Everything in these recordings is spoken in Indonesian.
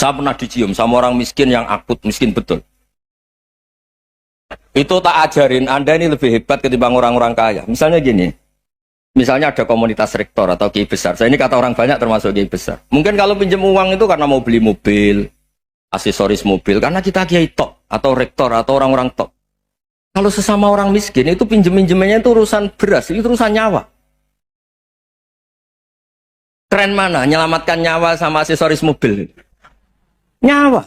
Saya pernah dicium sama orang miskin yang akut, miskin betul. Itu tak ajarin, Anda ini lebih hebat ketimbang orang-orang kaya. Misalnya gini, misalnya ada komunitas rektor atau kiai besar. Saya ini kata orang banyak termasuk kiai besar. Mungkin kalau pinjam uang itu karena mau beli mobil, aksesoris mobil, karena kita kiai top, atau rektor, atau orang-orang top. Kalau sesama orang miskin itu pinjem-pinjemannya itu urusan beras, itu urusan nyawa. Keren mana? Menyelamatkan nyawa sama aksesoris mobil. Nyawa.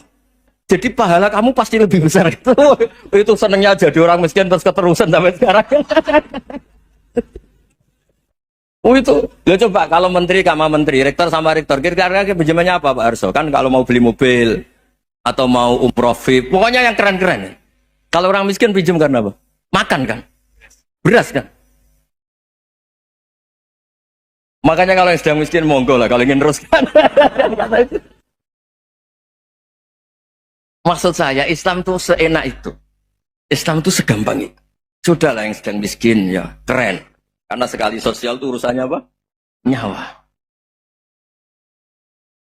Jadi pahala kamu pasti lebih besar itu. Itu senengnya jadi orang miskin terus keterusan sampai sekarang. Oh itu. Ya coba kalau menteri sama menteri, rektor sama rektor, kira-kira pinjamannya apa Pak Arso? Kan kalau mau beli mobil atau mau umroh VIP, pokoknya yang keren-keren. Kalau orang miskin pinjam karena apa? Makan kan? Beras kan? Makanya kalau yang sedang miskin monggo lah kalau ingin teruskan. Maksud saya Islam itu seenak itu. Islam itu segampang itu. Sudahlah yang sedang miskin ya keren. Karena sekali sosial itu urusannya apa? Nyawa.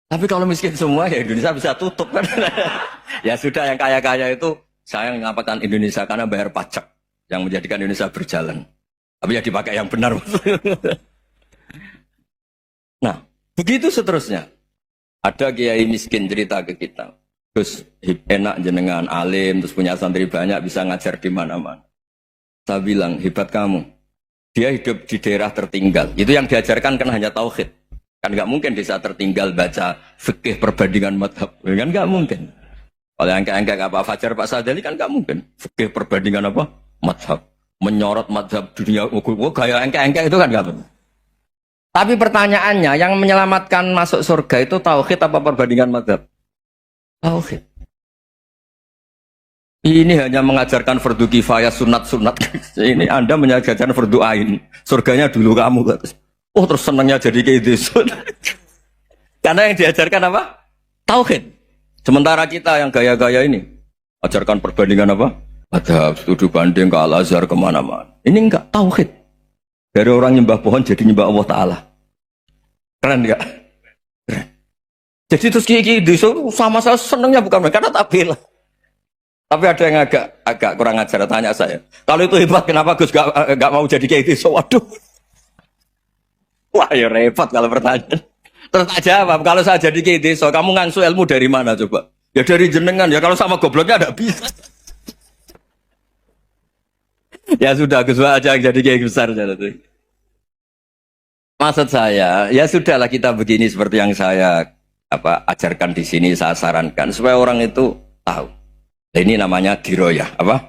Tapi kalau miskin semua ya Indonesia bisa tutup kan. Ya sudah yang kaya-kaya itu saya mengatakan Indonesia karena bayar pajak yang menjadikan Indonesia berjalan. Tapi ya dipakai yang benar. Nah, begitu seterusnya. Ada kiai miskin cerita ke kita. Terus enak jenengan alim, terus punya santri banyak, bisa ngajar di mana-mana. Saya bilang, hebat kamu. Dia hidup di daerah tertinggal. Itu yang diajarkan kan hanya tauhid. Kan nggak mungkin di saat tertinggal baca fikih perbandingan madhab. Kan nggak mungkin. Kalau yang kayak Pak Fajar, Pak Sadali kan nggak mungkin. Fikih perbandingan apa? Madhab. Menyorot madhab dunia. Gaya engke-engke itu kan nggak benar. Tapi pertanyaannya, yang menyelamatkan masuk surga itu tauhid apa perbandingan madhab? Tauhid. Ini hanya mengajarkan fardu kifayah, sunat-sunat. Ini Anda mengajarkan fardu ain. Surganya dulu kamu. Oh terus senangnya jadi kayak gitu. Karena yang diajarkan apa? Tauhid. Sementara kita yang gaya-gaya ini, ajarkan perbandingan apa? Madhab, studi banding ke Al-Azhar kemana-mana. Ini enggak, tauhid. Dari orang nyembah pohon jadi nyembah Allah Ta'ala. Keren enggak? Keren. Jadi terus kiai itu sama saya senangnya bukan mereka, karena tak bela. Tapi ada yang agak kurang ajar, tanya saya. Kalau itu hebat, kenapa Gus gak mau jadi kiai itu? Waduh. Wah ya repot kalau pertanyaan. Terus tak jawab, kalau saya jadi kiai desa, kamu ngangsu ilmu dari mana coba? Ya dari jenengan, ya kalau sama gobloknya ada bisa. Ya sudah, Gus aja jadi kiai besar. Maksud saya, ya sudahlah kita begini seperti yang saya ajarkan di sini, saya sarankan supaya orang itu tahu. Nah, ini namanya diroyah, apa?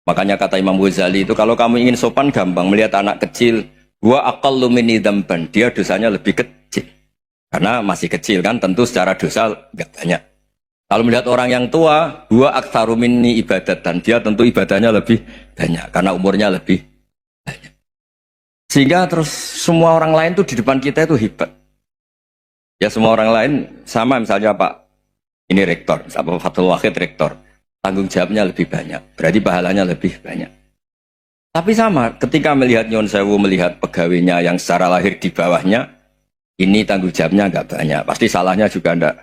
Makanya kata Imam Ghazali itu kalau kamu ingin sopan gampang melihat anak kecil, gua aqallu minni dzamban, dia dosanya lebih kecil. Karena masih kecil kan, tentu secara dosa enggak banyak. Kalau melihat orang yang tua, gua aktsaru minni ibadatan, dia tentu ibadahnya lebih banyak karena umurnya lebih banyak. Sehingga terus semua orang lain tuh di depan kita itu hebat. Ya semua orang lain sama, misalnya Pak ini rektor, Pak Fathul Wahid rektor, tanggung jawabnya lebih banyak, berarti pahalanya lebih banyak. Tapi sama, ketika melihat Nyon Sewu, melihat pegawainya yang secara lahir di bawahnya, ini tanggung jawabnya nggak banyak, pasti salahnya juga enggak.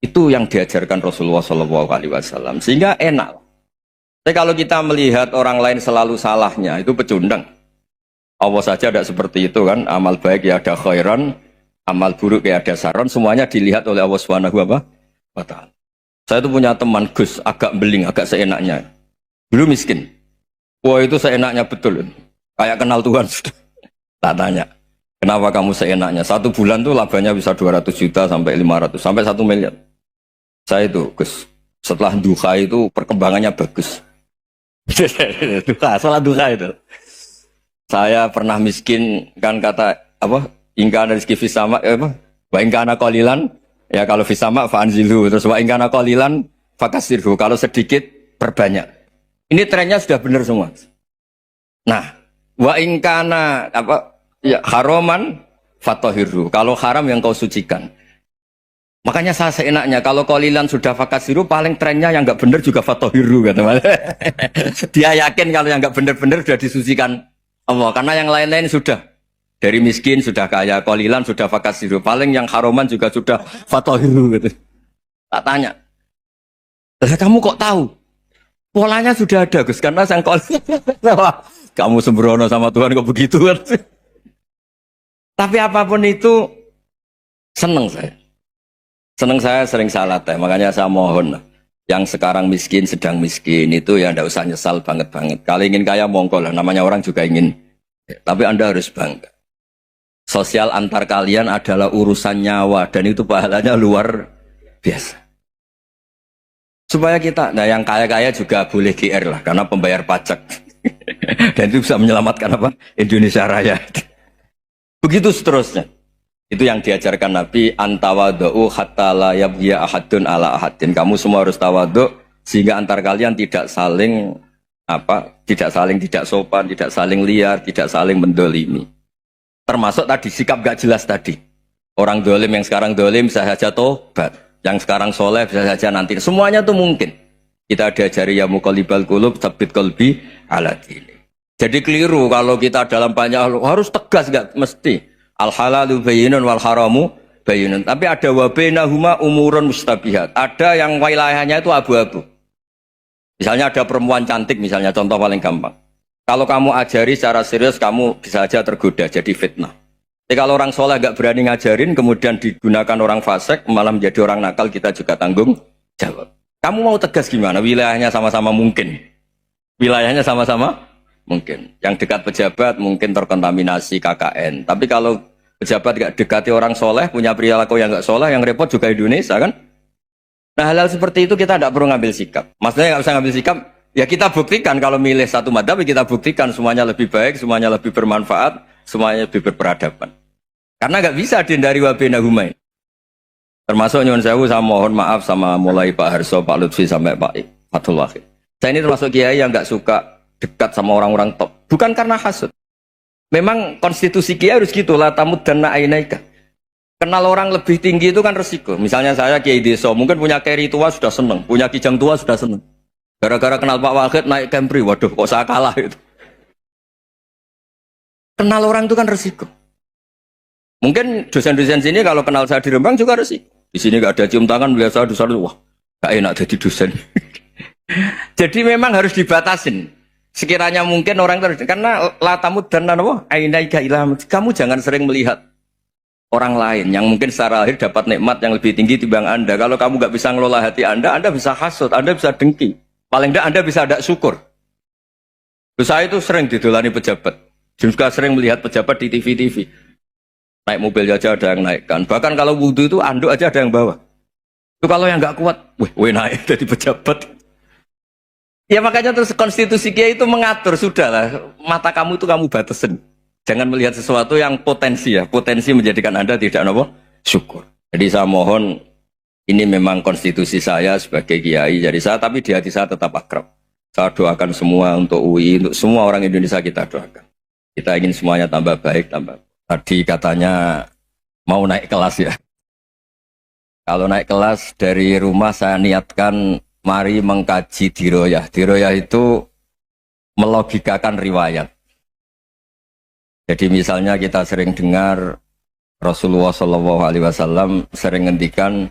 Itu yang diajarkan Rasulullah SAW, sehingga enak. Tapi kalau kita melihat orang lain selalu salahnya, itu pecundang. Allah saja tidak seperti itu kan, amal baik ya ada khairan, amal buruk ya ada saron, semuanya dilihat oleh Allah Subhanahu wa Ta'ala. Saya itu punya teman Gus, agak beling, agak seenaknya. Dulu miskin. Wah itu seenaknya betul. Kayak kenal Tuhan sudah. Tak tanya, kenapa kamu seenaknya? 1 bulan tuh labanya bisa 200 juta sampai 500, sampai 1 miliar. Saya itu Gus, setelah duha itu perkembangannya bagus. Salah duha itu. Saya pernah miskin, kan kata, ingkana rizki fisama, wa ingkana qalilan, ya kalau fisama fa'anzilhu, terus wa ingkana qalilan fakasirhu, kalau sedikit perbanyak. Ini trennya sudah benar semua. Nah, wa ingkana ya haraman fatahirhu, kalau haram yang kau sucikan. Makanya saya seenaknya, kalau qalilan sudah fakasiru, paling trennya yang nggak benar juga fatahirhu, kata. Dia yakin kalau yang nggak benar-benar sudah disucikan Allah, karena yang lain-lain sudah Dari miskin sudah kaya, qalilan sudah fakasiru. Paling yang haroman juga sudah fatohiru gitu. Tak tanya, "Lah kamu kok tahu? Polanya sudah ada Gus, karena sang qalilan." Wah, kamu sembrono sama Tuhan kok begitu kan? Tapi apapun itu seneng saya. Seneng saya sering salah teh, makanya saya mohon lah. Yang sekarang miskin, sedang miskin itu ya ndak usah nyesal banget-banget. Kalau ingin kaya monggo lah, namanya orang juga ingin. Tapi Anda harus bangga. Sosial antar kalian adalah urusan nyawa dan itu pahalanya luar biasa. Supaya kita, nah yang kaya-kaya juga boleh GR lah karena pembayar pajak. Dan itu bisa menyelamatkan apa? Indonesia Raya. Begitu seterusnya. Itu yang diajarkan Nabi, antawadhu hatta la yabghiya ahadun ala ahadin. Kamu semua harus tawadhu sehingga antar kalian tidak saling tidak sopan, tidak saling liar, tidak saling mendolimi. Termasuk tadi sikap gak jelas tadi. Orang dolim yang sekarang dolim bisa saja tobat, yang sekarang soleh bisa saja nanti. Semuanya tuh mungkin. Kita diajari ya muqallibal qulub tsabbit qalbi ala dini. Jadi keliru kalau kita dalam banyak hal harus tegas, gak mesti. Al halalu bayyinun wal haramu bayyinun. Tapi ada wa bainahuma umurun mustabihat. Ada yang wilayahnya itu abu-abu. Misalnya ada perempuan cantik, misalnya contoh paling gampang. Kalau kamu ajari secara serius, kamu bisa saja tergoda, jadi fitnah. Tapi kalau orang soleh gak berani ngajarin, kemudian digunakan orang fasik, malah menjadi orang nakal, kita juga tanggung jawab. Kamu mau tegas gimana? Wilayahnya sama-sama mungkin. Wilayahnya sama-sama mungkin. Yang dekat pejabat mungkin terkontaminasi KKN. Tapi kalau pejabat gak dekati orang soleh, punya perilaku yang gak soleh, yang repot juga Indonesia kan? Nah hal-hal seperti itu kita tidak perlu ngambil sikap. Maksudnya gak usah ngambil sikap, ya kita buktikan kalau milih satu madzhab, kita buktikan semuanya lebih baik, semuanya lebih bermanfaat, semuanya lebih berperadaban. Karena nggak bisa dihindari wabena humain. Termasuk nyuwun sewu, saya mohon maaf sama mulai Pak Harso, Pak Lutfi sampai Pak Fathul Wahid. Saya ini termasuk kiai yang nggak suka dekat sama orang-orang top. Bukan karena hasud. Memang konstitusi kiai harus gitu lah, tamud dan na'inaika. Kenal orang lebih tinggi itu kan resiko. Misalnya saya kiai desa, mungkin punya keri tua sudah seneng, punya kijang tua sudah seneng. Gara-gara kenal Pak Wahid naik Kempri, waduh kok saya kalah itu. Kenal orang itu kan resiko. Mungkin dosen-dosen sini kalau kenal saya di Rembang juga resiko. Di sini gak ada cium tangan, melihat saya dosen, wah gak enak jadi dosen. Jadi memang harus dibatasin. Sekiranya mungkin orang terus, karena latamud dan nanawa, ainaika ilham. Kamu jangan sering melihat orang lain yang mungkin secara lahir dapat nikmat yang lebih tinggi timbang Anda. Kalau kamu gak bisa ngelola hati Anda bisa hasut, Anda bisa dengki. Paling tidak Anda bisa ada syukur. Saya itu sering didolani pejabat. Juga sering melihat pejabat di TV-TV. Naik mobil aja ada yang naikkan. Bahkan kalau wudhu itu anduk aja ada yang bawa. Itu kalau yang nggak kuat, weh naik jadi pejabat. Ya makanya terus konstitusi Kiai itu mengatur, sudahlah. Mata kamu itu kamu batasin. Jangan melihat sesuatu yang potensi ya. Potensi menjadikan Anda tidak apa? Syukur. Jadi saya mohon, ini memang konstitusi saya sebagai kiai, jadi saya, tapi di hati saya tetap akrab. Saya doakan semua untuk UI, untuk semua orang Indonesia kita doakan. Kita ingin semuanya tambah baik, tambah. Tadi katanya mau naik kelas ya. Kalau naik kelas dari rumah saya niatkan mari mengkaji diroyah. Diroyah itu melogikakan riwayat. Jadi misalnya kita sering dengar Rasulullah SAW sering ngendikan,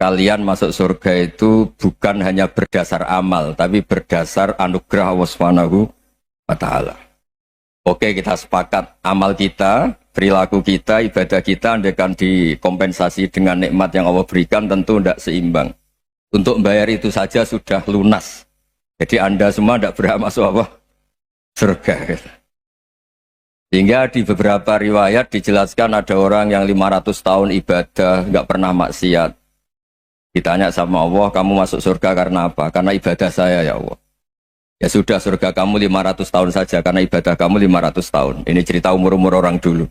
kalian masuk surga itu bukan hanya berdasar amal, tapi berdasar anugerah Allah Subhanahu wa Ta'ala. Oke, kita sepakat amal kita, perilaku kita, ibadah kita andaikan dikompensasi dengan nikmat yang Allah berikan tentu tidak seimbang. Untuk membayar itu saja sudah lunas. Jadi Anda semua tidak berhak masuk apa? Surga. Sehingga di beberapa riwayat dijelaskan ada orang yang 500 tahun ibadah, nggak pernah maksiat. Ditanya sama Allah, kamu masuk surga karena apa? Karena ibadah saya ya Allah. Ya sudah, surga kamu 500 tahun saja karena ibadah kamu 500 tahun. Ini cerita umur-umur orang dulu.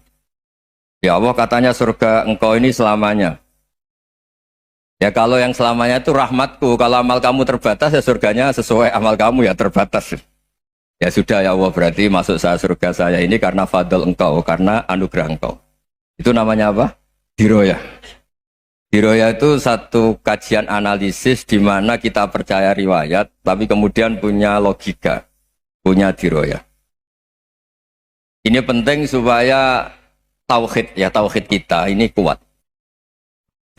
Ya Allah, katanya surga engkau ini selamanya. Ya kalau yang selamanya itu rahmatku. Kalau amal kamu terbatas ya surganya sesuai amal kamu ya terbatas. Ya sudah ya Allah, berarti masuk saya surga saya ini karena fadl engkau, karena anugerah engkau. Itu namanya apa? Diroyah. Diroyah itu satu kajian analisis di mana kita percaya riwayat, tapi kemudian punya logika, punya diroyah. Ini penting supaya tauhid kita ini kuat.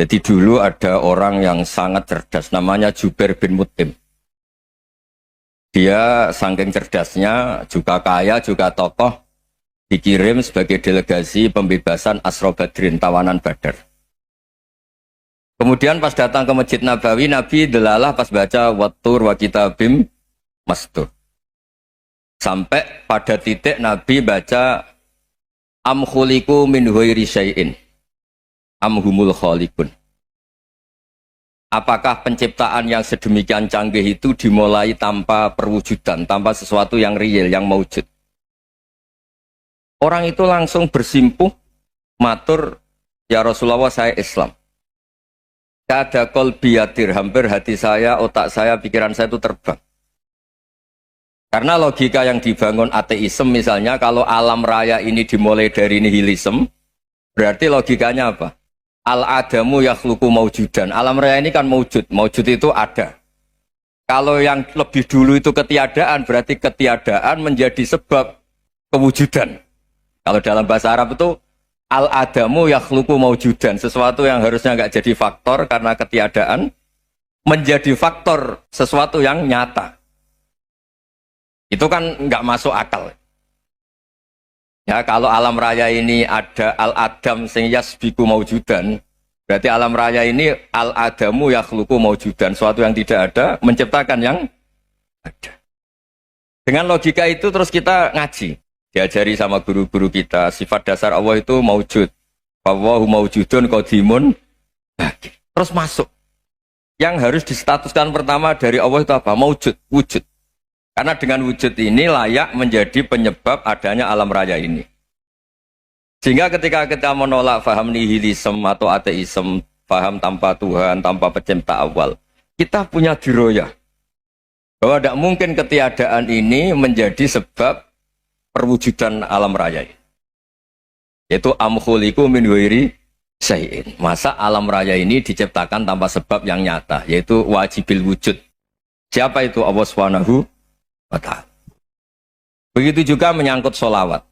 Jadi dulu ada orang yang sangat cerdas, namanya Jubair bin Mut'im. Dia saking cerdasnya, juga kaya, juga tokoh, dikirim sebagai delegasi pembebasan Asra Badrin, tawanan Badar. Kemudian pas datang ke Masjid Nabawi, Nabi delalah pas baca Wattur wa kitabim mastur. Sampai pada titik Nabi baca Am khuliqu min ghairi syai'in am humul khaliqun. Apakah penciptaan yang sedemikian canggih itu dimulai tanpa perwujudan, tanpa sesuatu yang real, yang maujud? Orang itu langsung bersimpuh, matur, ya Rasulullah saya Islam. Kada qalbi yatir, hampir hati saya, otak saya, pikiran saya itu terbang. Karena logika yang dibangun ateisme misalnya, kalau alam raya ini dimulai dari nihilisme, berarti logikanya apa? Al-adamu yakhluqu maujudan. Alam raya ini kan maujud. Maujud itu ada. Kalau yang lebih dulu itu ketiadaan, berarti ketiadaan menjadi sebab kewujudan. Kalau dalam bahasa Arab itu al-adamu yakhluqu maujudan. Sesuatu yang harusnya nggak jadi faktor karena ketiadaan, menjadi faktor sesuatu yang nyata. Itu kan nggak masuk akal. Ya, kalau alam raya ini ada al-adam sing yasbiku maujudan, berarti alam raya ini al-adamu yakhluqu maujudan, sesuatu yang tidak ada menciptakan yang ada. Dengan logika itu terus kita ngaji, diajari sama guru-guru kita, sifat dasar Allah itu maujud. Wallahu maujudun qadimun. Terus masuk. Yang harus distatuskan pertama dari Allah itu apa? Maujud, wujud. Karena dengan wujud ini layak menjadi penyebab adanya alam raya ini. Sehingga ketika kita menolak faham nihilisme atau ateisme, faham tanpa Tuhan, tanpa pencipta awal, kita punya diroyah. Bahwa tidak mungkin ketiadaan ini menjadi sebab perwujudan alam raya ini. Yaitu amkhuliku min ghairi syai'in. Masa alam raya ini diciptakan tanpa sebab yang nyata, yaitu wajibil wujud. Siapa itu? Allah Subhanahu. Begitu juga menyangkut sholawat.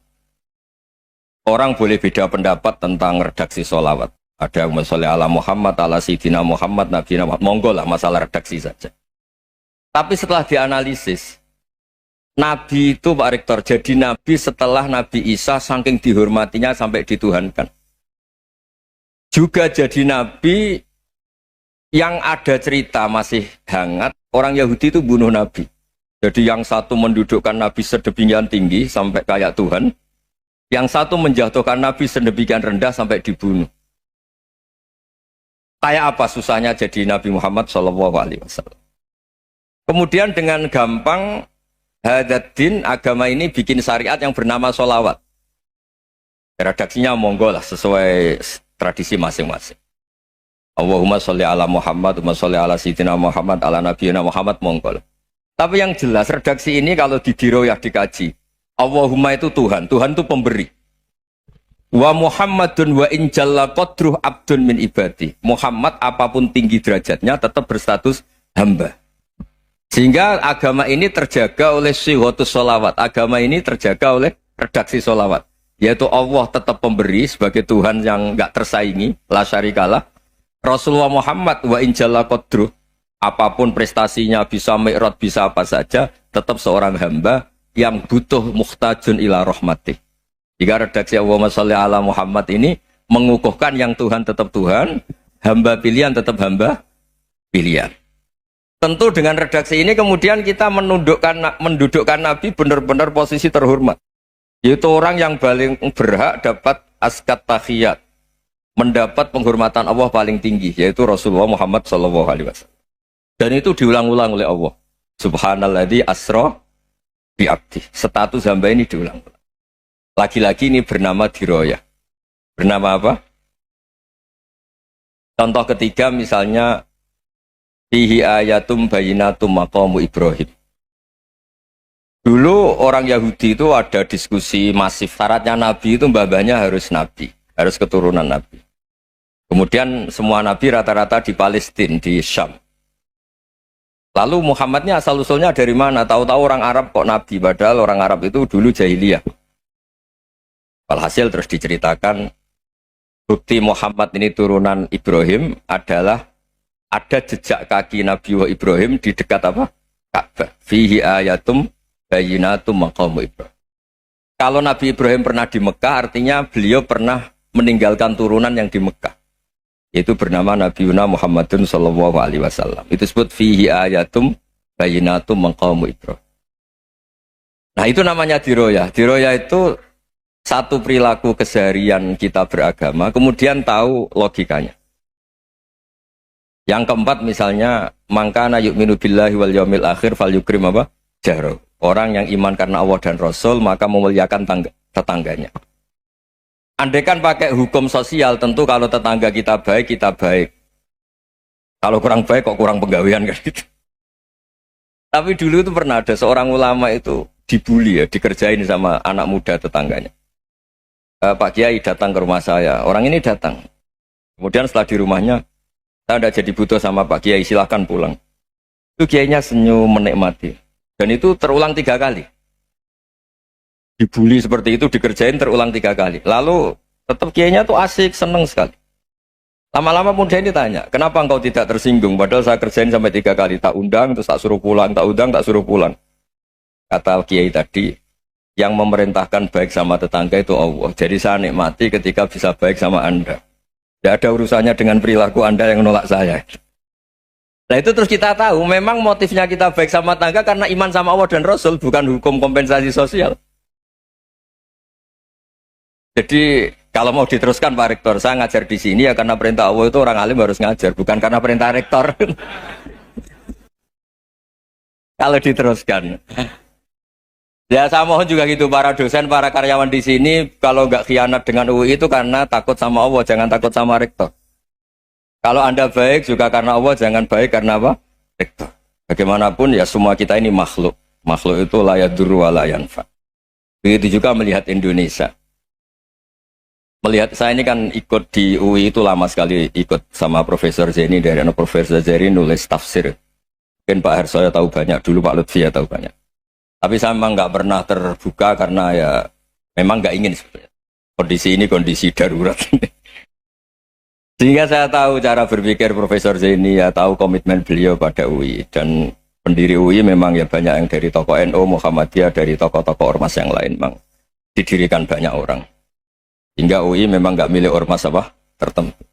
Orang boleh beda pendapat tentang redaksi sholawat. Ada yang sholli ala Muhammad, ala Sayyidina Muhammad, Nabi Muhammad. Monggo lah masalah redaksi saja. Tapi setelah dianalisis, Nabi itu Pak Rektor, jadi Nabi setelah Nabi Isa saking dihormatinya sampai dituhankan. Juga jadi Nabi yang ada cerita masih hangat, orang Yahudi itu bunuh Nabi. Jadi yang satu mendudukkan Nabi sedemikian tinggi sampai kayak Tuhan, yang satu menjatuhkan Nabi sedemikian rendah sampai dibunuh. Kayak apa susahnya jadi Nabi Muhammad SAW. Kemudian dengan gampang Hadaddin agama ini bikin syariat yang bernama sholawat. Redaksinya monggo lah sesuai tradisi masing-masing. Allahumma sholli ala Muhammad, Allahumma sholli ala Sayyidina Muhammad, ala Nabiyina Muhammad, monggo lah. Tapi yang jelas redaksi ini kalau didiroyah dikaji, Allahumma itu Tuhan, Tuhan itu pemberi. Wa Muhammadun wa injalla qadruh abdun min ibadi. Muhammad apapun tinggi derajatnya tetap berstatus hamba. Sehingga agama ini terjaga oleh syihotus sholawat. Agama ini terjaga oleh redaksi sholawat. Yaitu Allah tetap pemberi sebagai Tuhan yang enggak tersaingi, la syarikalah. Rasulullah Muhammad wa injalla qadruh. Apapun prestasinya, bisa mi'raj, bisa apa saja, tetap seorang hamba yang butuh muhtajun ila rahmatih. Jika redaksi Allahumma sholli ala Muhammad ini mengukuhkan yang Tuhan tetap Tuhan, hamba pilihan tetap hamba pilihan. Tentu dengan redaksi ini kemudian kita mendudukkan Nabi benar-benar posisi terhormat. Yaitu orang yang paling berhak dapat askat tahiyat, mendapat penghormatan Allah paling tinggi, yaitu Rasulullah Muhammad SAW. Dan itu diulang-ulang oleh Allah. Subhanalladzi asra bi abdi. Status hamba ini diulang-ulang. Lagi-lagi ini bernama diroyah. Bernama apa? Contoh ketiga misalnya fihi ayatum bayinatum maqamu Ibrahim. Dulu orang Yahudi itu ada diskusi masif. Syaratnya Nabi itu mbah-mbahnya harus Nabi. Harus keturunan Nabi. Kemudian semua Nabi rata-rata di Palestina, di Syam. Lalu Muhammadnya asal-usulnya dari mana? Tahu-tahu orang Arab kok Nabi, padahal orang Arab itu dulu jahiliyah. Walhasil terus diceritakan bukti Muhammad ini turunan Ibrahim adalah ada jejak kaki Nabi Ibrahim di dekat apa? Ka'bah. Fihi ayatum bayyinatum maqamu Ibrahim. Kalau Nabi Ibrahim pernah di Mekah, artinya beliau pernah meninggalkan turunan yang di Mekah. Yaitu bernama Nabi Muhammadun sallallahu alaihi wasallam. Itu disebut fihi ayatum bayyinatum maqamu Ibrahim. Nah, itu namanya diroyah. Diroyah itu satu perilaku keseharian kita beragama, kemudian tahu logikanya. Yang keempat misalnya, mangkana yu'minu billahi wal yaumil akhir fal yukrim apa? Jaro. Orang yang iman karena Allah dan Rasul, maka memuliakan tetangganya. Andaikan pakai hukum sosial, tentu kalau tetangga kita baik, kita baik. Kalau kurang baik, kok kurang penggawean kan gitu. Tapi dulu itu pernah ada seorang ulama itu dibully ya, dikerjain sama anak muda tetangganya. Pak Kiai datang ke rumah saya, orang ini datang. Kemudian setelah di rumahnya, saya tidak jadi butuh sama Pak Kiai, silahkan pulang. Itu Kiainya senyum menikmati. Dan itu terulang 3 kali. Dibully seperti itu, dikerjain terulang 3 kali. Lalu tetap Kiainya tuh asik, seneng sekali. Lama-lama muda ini tanya, kenapa engkau tidak tersinggung? Padahal saya kerjain sampai 3 kali, tak undang, terus tak suruh pulang, tak undang, tak suruh pulang. Kata Kiai tadi, yang memerintahkan baik sama tetangga itu Allah. Jadi saya nikmati ketika bisa baik sama Anda. Tidak ada urusannya dengan perilaku Anda yang menolak saya. Nah itu terus kita tahu, memang motifnya kita baik sama tetangga karena iman sama Allah dan Rasul, bukan hukum kompensasi sosial. Jadi kalau mau diteruskan Pak Rektor, saya ngajar di sini ya karena perintah Allah itu orang alim harus ngajar, bukan karena perintah Rektor. Kalau diteruskan. Ya saya mohon juga gitu para dosen, para karyawan di sini kalau nggak khianat dengan UI itu karena takut sama Allah, jangan takut sama Rektor. Kalau Anda baik juga karena Allah, jangan baik karena apa? Rektor. Bagaimanapun ya semua kita ini makhluk. Makhluk itu la yadurru wa la yanfa. Begitu juga melihat Indonesia. Melihat saya ini kan ikut di UI itu lama sekali ikut sama Profesor Zeni dari Profesor Zeni nulis tafsir. Mungkin Pak Hersoyo tahu banyak, dulu Pak Lutfi ya tahu banyak. Tapi saya memang nggak pernah terbuka karena ya memang nggak ingin sebenarnya. Kondisi ini kondisi darurat. Sehingga saya tahu cara berpikir Profesor Zeni, ya tahu komitmen beliau pada UI. Dan pendiri UI memang ya banyak yang dari tokoh NU, Muhammadiyah, dari tokoh-tokoh ormas yang lain memang didirikan banyak orang. Hingga UI memang nggak milik ormas apa tertentu.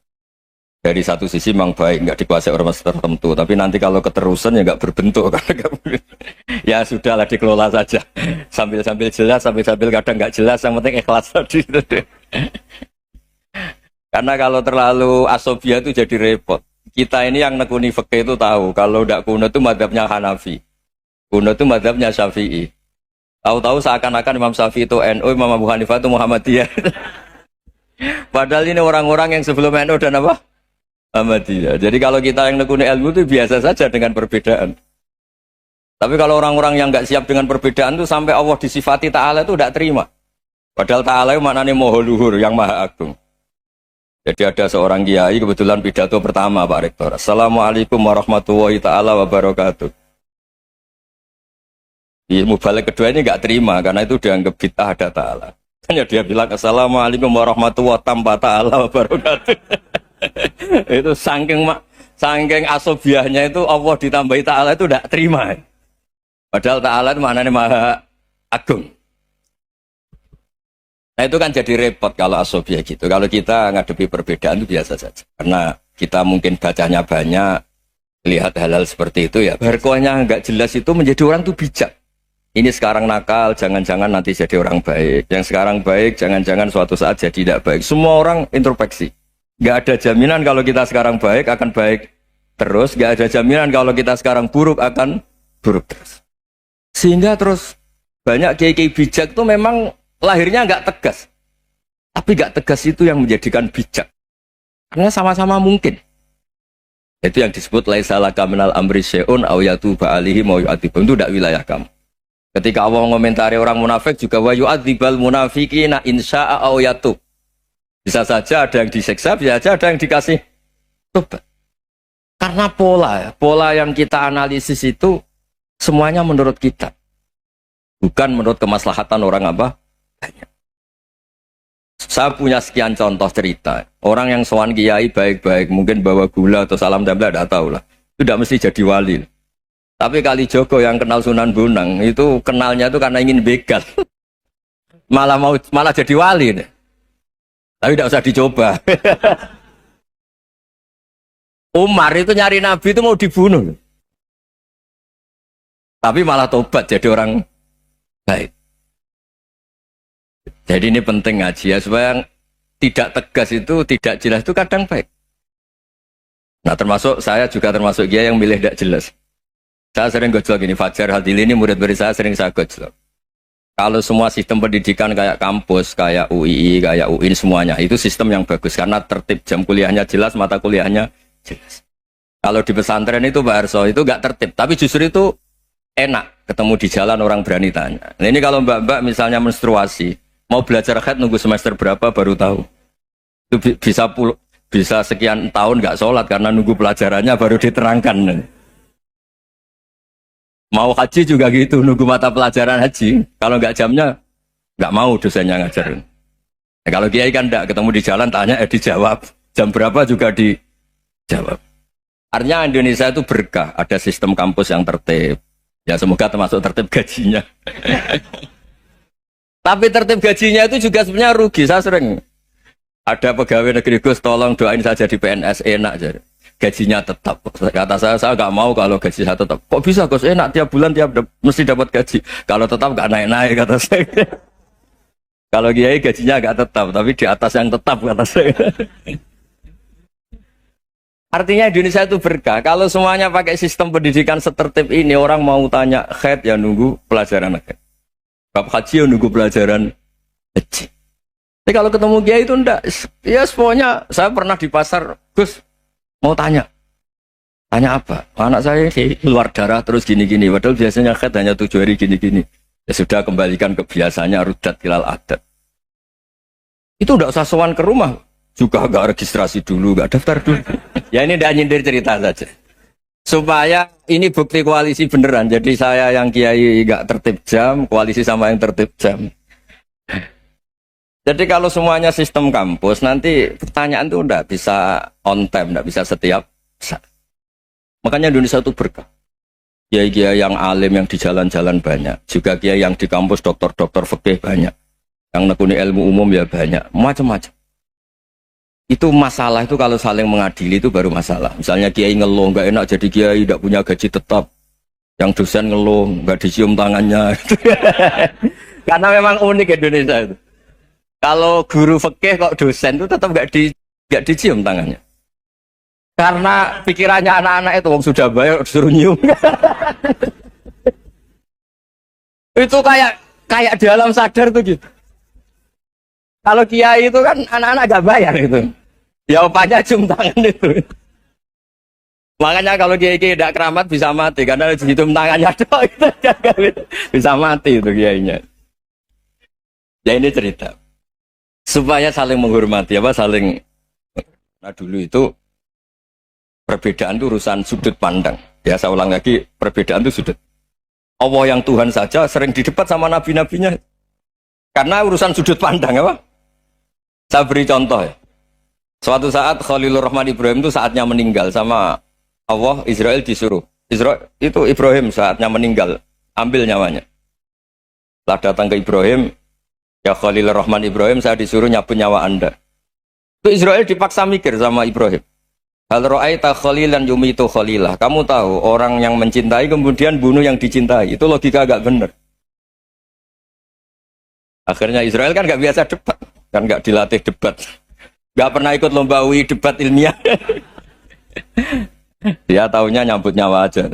Dari satu sisi memang baik, nggak dikuasai ormas tertentu. Tapi nanti kalau keterusan ya nggak berbentuk. Ya sudahlah dikelola saja. Sambil-sambil jelas, sambil-sambil kadang nggak jelas, yang penting ikhlas tadi. Karena kalau terlalu asobia itu jadi repot. Kita ini yang nekuni fikih itu tahu, kalau tidak kuno itu madhabnya Hanafi. Kuno itu madhabnya Syafi'i. Tahu-tahu seakan-akan Imam Syafi'i itu NU, Imam Abu Hanifah itu Muhammadiyah. Padahal ini orang-orang yang sebelum NU dan apa? Muhammadiyah. Jadi kalau kita yang nekuni ilmu itu biasa saja dengan perbedaan. Tapi kalau orang-orang yang nggak siap dengan perbedaan itu sampai Allah disifati Ta'ala itu tidak terima. Padahal Ta'ala itu maknanya Maha Luhur, yang Maha Agung. Jadi ada seorang kiai kebetulan pidato pertama Pak Rektor. Assalamualaikum warahmatullahi ta'ala wabarakatuh. Di mubalik kedua ini nggak terima karena itu dianggap bid'ah ada ta'ala. Hanya dia bilang Assalamualaikum warahmatullahi ta'ala wabarakatuh. Itu saking asobiahnya itu Allah ditambahi ta'ala itu tidak terima. Padahal ta'ala itu maknanya Maha Agung. Nah itu kan jadi repot kalau asobia gitu. Kalau kita ngadepi perbedaan itu biasa saja. Karena kita mungkin bacanya banyak, lihat hal-hal seperti itu ya. Berkohnya nggak jelas itu menjadi orang tuh bijak. Ini sekarang nakal, jangan-jangan nanti jadi orang baik. Yang sekarang baik, jangan-jangan suatu saat jadi tidak baik. Semua orang introspeksi. Nggak ada jaminan kalau kita sekarang baik akan baik terus. Nggak ada jaminan kalau kita sekarang buruk akan buruk terus. Sehingga terus banyak kiai-kiai bijak itu memang lahirnya nggak tegas, tapi nggak tegas itu yang menjadikan bijak, karena sama-sama mungkin. Itu yang disebut laisa laka minal amri syai'un aw yatuba alihi mau yu'adzibum, itu tidak wilayah kamu. Ketika Allah mengomentari orang munafik juga wa yu'adzibal munafiqina insya'a aw yatub. Bisa saja ada yang disiksa, bisa saja ada yang dikasih tobat. Karena pola yang kita analisis itu semuanya menurut kita, bukan menurut kemaslahatan orang apa? Banyak. Saya punya sekian contoh cerita. Orang yang sowan kiai baik-baik, mungkin bawa gula atau salam tempel, tidak tahu lah. Itu tidak mesti jadi wali. Tapi Kali Jogo yang kenal Sunan Bonang, itu kenalnya itu karena ingin begal. Malah jadi wali. Nih. Tapi tidak usah dicoba. Umar itu nyari Nabi itu mau dibunuh. Tapi malah tobat jadi orang baik. Jadi ini penting ngaji ya, supaya yang tidak tegas itu, tidak jelas itu kadang baik. Nah termasuk saya juga termasuk dia yang milih tidak jelas. Saya sering gojlok gini, Fajar Hadili ini murid-murid saya sering saya gojlok. Kalau semua sistem pendidikan kayak kampus, kayak UII, kayak UIN semuanya, itu sistem yang bagus karena tertib, jam kuliahnya jelas, mata kuliahnya jelas. Kalau di pesantren itu Pak Arso itu nggak tertib, tapi justru itu enak ketemu di jalan orang berani tanya. Nah, ini kalau mbak-mbak misalnya menstruasi, mau belajar haid nunggu semester berapa baru tahu. Itu bisa sekian tahun nggak sholat karena nunggu pelajarannya baru diterangkan. Mau haji juga gitu, nunggu mata pelajaran haji. Kalau nggak jamnya, nggak mau dosennya ngajarin. Nah, kalau kiai kan nggak ketemu di jalan, tanya dijawab. Jam berapa juga dijawab. Artinya Indonesia itu berkah, ada sistem kampus yang tertib. Ya semoga termasuk tertib gajinya. Tapi tertib gajinya itu juga sebenarnya rugi. Saya sering ada pegawai negeri Gus, tolong doain saja di PNS enak jadi. Gajinya tetap. Kata saya nggak mau kalau gaji saya tetap. Kok bisa Gus enak tiap bulan mesti dapat gaji. Kalau tetap nggak naik-naik kata saya. Kalau kiai gajinya nggak tetap, tapi di atas yang tetap kata saya. Artinya Indonesia itu berkah. Kalau semuanya pakai sistem pendidikan setertib ini, orang mau tanya haid ya nunggu pelajaran haid. Bab haji ya nunggu pelajaran haji. Tapi kalau ketemu kiai itu enggak. Ya pokoknya saya pernah di pasar, Gus mau tanya apa? Anak saya keluar darah terus gini-gini. Padahal biasanya haid hanya 7 hari gini-gini. Ya sudah kembalikan ke biasanya rudat hilal adat. Itu enggak usah sowan ke rumah. Juga enggak registrasi dulu, enggak daftar dulu. Ya ini tidak nyindir cerita saja. Supaya ini bukti koalisi beneran. Jadi saya yang kiai enggak tertib jam, koalisi sama yang tertib jam. Jadi kalau semuanya sistem kampus, nanti pertanyaan itu enggak bisa on time, enggak bisa setiap saat. Makanya Indonesia itu berkah. Kiai-kiai yang alim yang di jalan-jalan banyak. Juga kiai yang di kampus dokter-dokter fikih banyak. Yang nekuni ilmu umum ya banyak. Macam-macam. Itu masalah itu kalau saling mengadili itu baru masalah. Misalnya kiai ngeluh nggak enak jadi kiai tidak punya gaji tetap. Yang dosen ngeluh nggak dicium tangannya. Karena memang unik Indonesia itu. Kalau guru fikih kok dosen itu tetap nggak dicium tangannya. Karena pikirannya anak-anak itu wong sudah bayar suruh nyium. Itu kayak di alam sadar tuh gitu. Kalau kiai itu kan anak-anak gak bayar itu. Ya opanya cium tangan itu. Makanya kalau kiai tidak keramat bisa mati karena cium tangannya doang itu bisa mati itu kiainya. Ya ini cerita. Supaya saling menghormati saling. Nah dulu itu perbedaan itu urusan sudut pandang. Ya saya ulang lagi, perbedaan itu sudut. Allah yang Tuhan saja sering didebat sama nabi-nabinya. Karena urusan sudut pandang apa? Saya beri contoh ya. Suatu saat Khalilur Rahman Ibrahim itu saatnya meninggal sama Allah, Israel disuruh. Israel itu Ibrahim saatnya meninggal, ambil nyawanya. Setelah datang ke Ibrahim, ya Khalilur Rahman Ibrahim, saya disuruh nyabut nyawa Anda. Itu Israel dipaksa mikir sama Ibrahim. Hal ra'aita khalilan yumitu khalilah. Kamu tahu orang yang mencintai kemudian bunuh yang dicintai. Itu logika agak benar. Akhirnya Israel kan gak biasa debat. Kan gak dilatih debat. Gak pernah ikut lomba UI debat ilmiah. Dia taunya nyambut nyawa aja.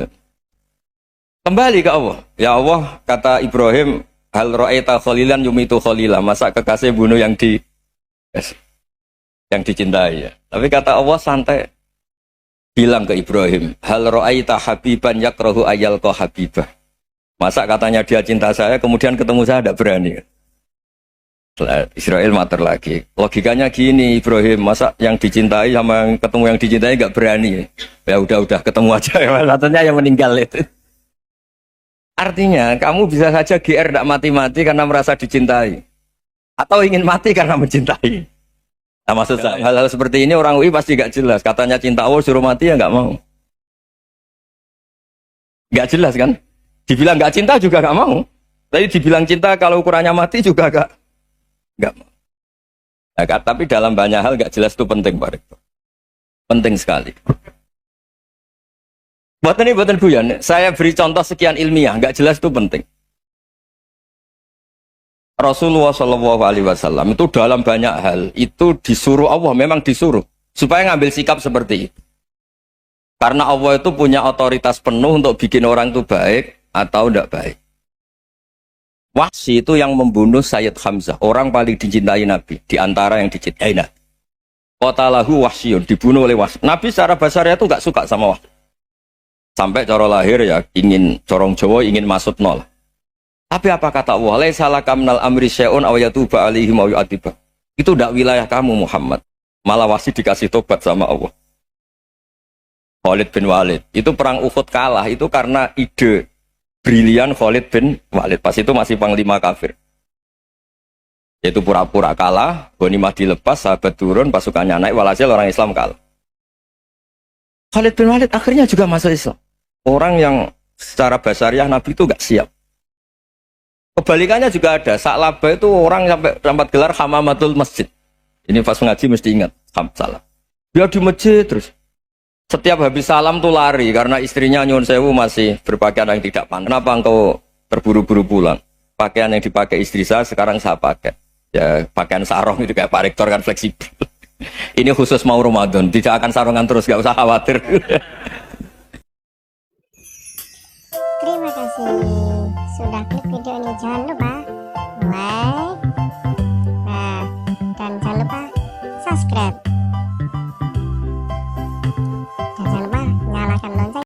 Kembali ke Allah. Ya Allah, kata Ibrahim, hal ra'aita khalilan yumitu khalilah. Masa kekasih bunuh yang dicintai ya. Tapi kata Allah santai. Bilang ke Ibrahim, hal ra'aita habiban yakrahu ayyalqa habibah. Masa katanya dia cinta saya, kemudian ketemu saya tidak berani. Israel mater lagi. Logikanya gini Ibrahim, masa yang dicintai sama yang ketemu yang dicintai nggak berani? Ya udah ketemu aja. Katanya yang meninggal itu. Artinya kamu bisa saja GR tidak mati-mati karena merasa dicintai. atau ingin mati karena mencintai. Nah, maksud saya hal-hal seperti ini orang UI pasti gak jelas. Katanya cinta Allah suruh mati ya gak mau. Gak jelas kan? Dibilang gak cinta juga gak mau. Tapi dibilang cinta kalau ukurannya mati juga gak mau. Nah, tapi dalam banyak hal gak jelas itu penting Pak Rektor. Penting sekali. Buatan guyon. Saya beri contoh sekian ilmiah, gak jelas itu penting. Rasulullah Shallallahu Alaihi Wasallam itu dalam banyak hal itu disuruh Allah, memang disuruh supaya ngambil sikap seperti itu. Karena Allah itu punya otoritas penuh untuk bikin orang itu baik atau tidak baik. Wahsy itu yang membunuh Sayyid Hamzah, orang paling dicintai Nabi, di antara yang dicintai Nabi. Qatalahu Wahsyun, dibunuh oleh Wahsy. Nabi secara basarnya itu nggak suka sama Wahsy. Sampai cara lahir ya ingin corong Jawa ingin masuk nol. Tapi apa kata Allah? Laisa laka minal amri syai'un aw yatuba alaihim aw yu'adziba. Itu tidak wilayah kamu Muhammad. Malah Wahsy dikasih tobat sama Allah. Khalid bin Walid. Itu perang Uhud kalah itu karena ide brilian Khalid bin Walid. Pas itu masih panglima kafir. Yaitu pura-pura kalah, ghanimah dilepas, sahabat turun, pasukannya naik, walhasil orang Islam kalah. Khalid bin Walid akhirnya juga masuk Islam. Orang yang secara basariah Nabi itu gak siap. Kebalikannya juga ada. Sa'labah itu orang sampai gelar hamamatul masjid. Ini pas ngaji mesti ingat. Salah. Dia di masjid terus. Setiap habis salam tuh lari. Karena istrinya nyuwun sewu masih berpakaian yang tidak pantas. Kenapa engkau terburu-buru pulang? Pakaian yang dipakai istri saya sekarang saya pakai. Ya pakaian sarung itu kayak Pak Rektor kan fleksibel. Ini khusus mau Ramadan. Tidak akan sarungan terus. Gak usah khawatir. Terima kasih sudah klik video ini. Jangan lupa like,